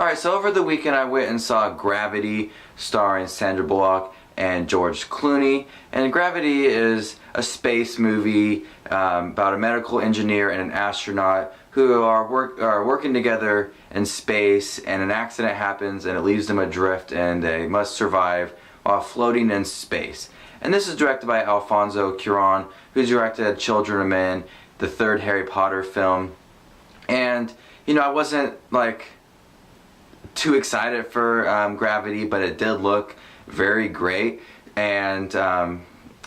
Alright, so over the weekend I went and saw Gravity, starring Sandra Bullock and George Clooney. And Gravity is a space movie about a medical engineer and an astronaut who are working together in space, and an accident happens and it leaves them adrift, and they must survive while floating in space. And this is directed by Alfonso Cuarón, who's directed Children of Men, the third Harry Potter film. And you know, I wasn't like too excited for Gravity, but it did look very great. And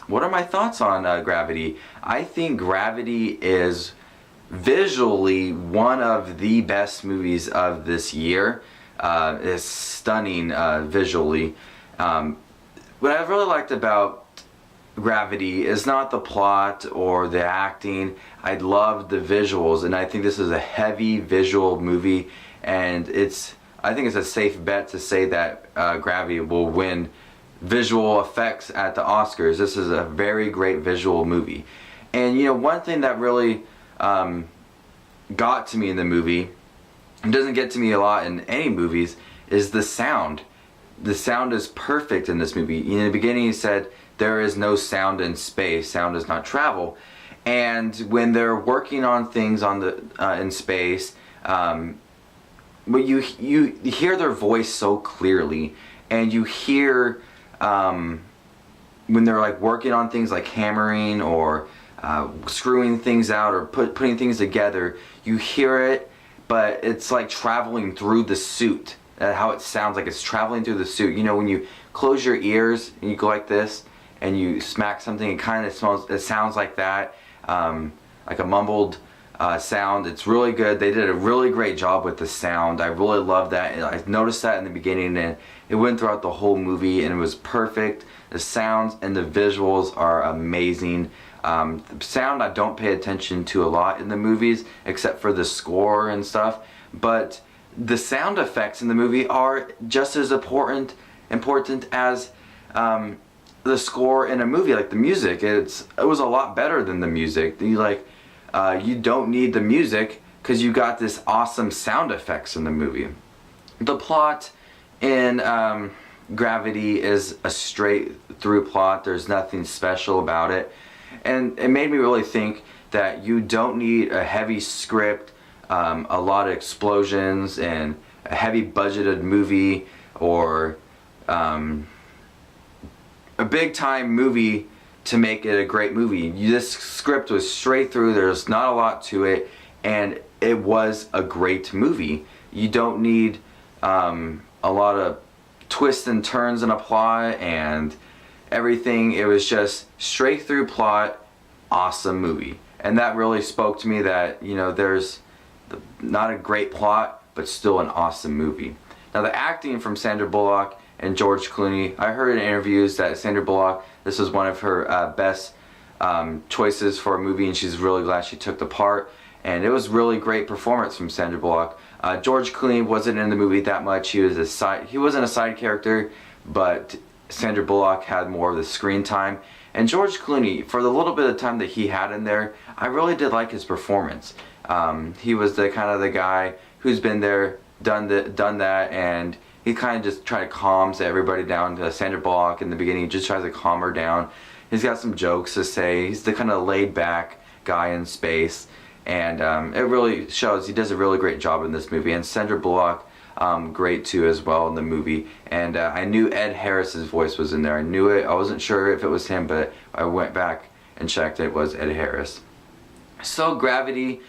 what are my thoughts on Gravity? I think Gravity is visually one of the best movies of this year. It's stunning visually. What I've really liked about Gravity is not the plot or the acting. I love the visuals, and I think this is a heavy visual movie, and I think it's a safe bet to say that Gravity will win visual effects at the Oscars. This is a very great visual movie. And you know, one thing that really got to me in the movie, and doesn't get to me a lot in any movies, is the sound. The sound is perfect in this movie. In the beginning he said, there is no sound in space, sound does not travel. And when they're working on things on the in space, but you hear their voice so clearly, and you hear when they're like working on things like hammering or screwing things out or putting things together, you hear it, but it's like traveling through the suit. How it sounds like it's traveling through the suit. You know, when you close your ears and you go like this and you smack something, it sounds like that, like a mumbled sound. It's really good. They did a really great job with the sound. I really love that. And I noticed that in the beginning, and it went throughout the whole movie, and it was perfect. The sounds and the visuals are amazing. The sound I don't pay attention to a lot in the movies, except for the score and stuff, but the sound effects in the movie are just as important as the score in a movie. Like the music, it was a lot better than the music. You don't need the music because you got this awesome sound effects in the movie. The plot in Gravity is a straight through plot. There's nothing special about it, and it made me really think that you don't need a heavy script, a lot of explosions, and a heavy budgeted movie, or a big time movie to make it a great movie. This script was straight through. There's not a lot to it, and it was a great movie. You don't need a lot of twists and turns in a plot and everything. It was just straight through plot, awesome movie. And that really spoke to me that, you know, there's not a great plot, but still an awesome movie. Now the acting from Sandra Bullock and George Clooney, I heard in interviews that Sandra Bullock, this was one of her best choices for a movie, and she's really glad she took the part. And it was really great performance from Sandra Bullock. George Clooney wasn't in the movie that much. He wasn't a side character, but Sandra Bullock had more of the screen time. And George Clooney, for the little bit of time that he had in there, I really did like his performance. He was the kind of the guy who's been there, done that, and he kind of just tried to calm everybody down. Sandra Bullock in the beginning, he just tries to calm her down. He's got some jokes to say. He's the kind of laid back guy in space, and it really shows. He does a really great job in this movie. And Sandra Bullock, great too as well in the movie. And I knew Ed Harris's voice was in there. I knew it. I wasn't sure if it was him, but I went back and checked. It was Ed Harris. So Gravity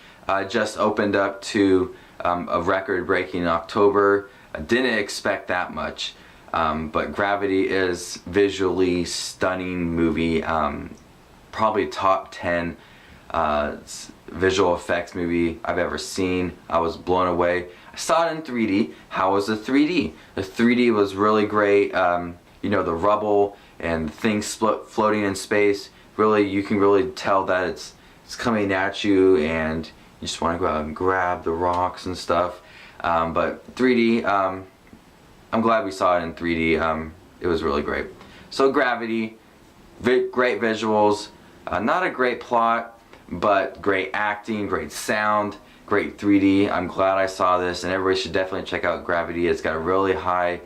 just opened up to a record-breaking October. I didn't expect that much, but Gravity is visually stunning movie. Probably top 10 visual effects movie I've ever seen. I was blown away. I saw it in 3D. How was the 3D? The 3D was really great. You know, the rubble and things floating in space. Really, you can really tell that it's coming at you, and you just want to go out and grab the rocks and stuff. But 3D, I'm glad we saw it in 3D. It was really great. So Gravity, great visuals, not a great plot, but great acting, great sound, great 3D. I'm glad I saw this, and everybody should definitely check out Gravity. It's got a really high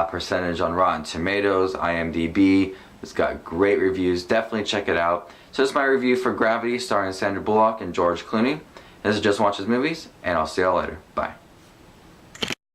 percentage on Rotten Tomatoes, IMDb. It's got great reviews. Definitely check it out. So this is my review for Gravity, starring Sandra Bullock and George Clooney. This is Just Watches Movies, and I'll see y'all later. Bye.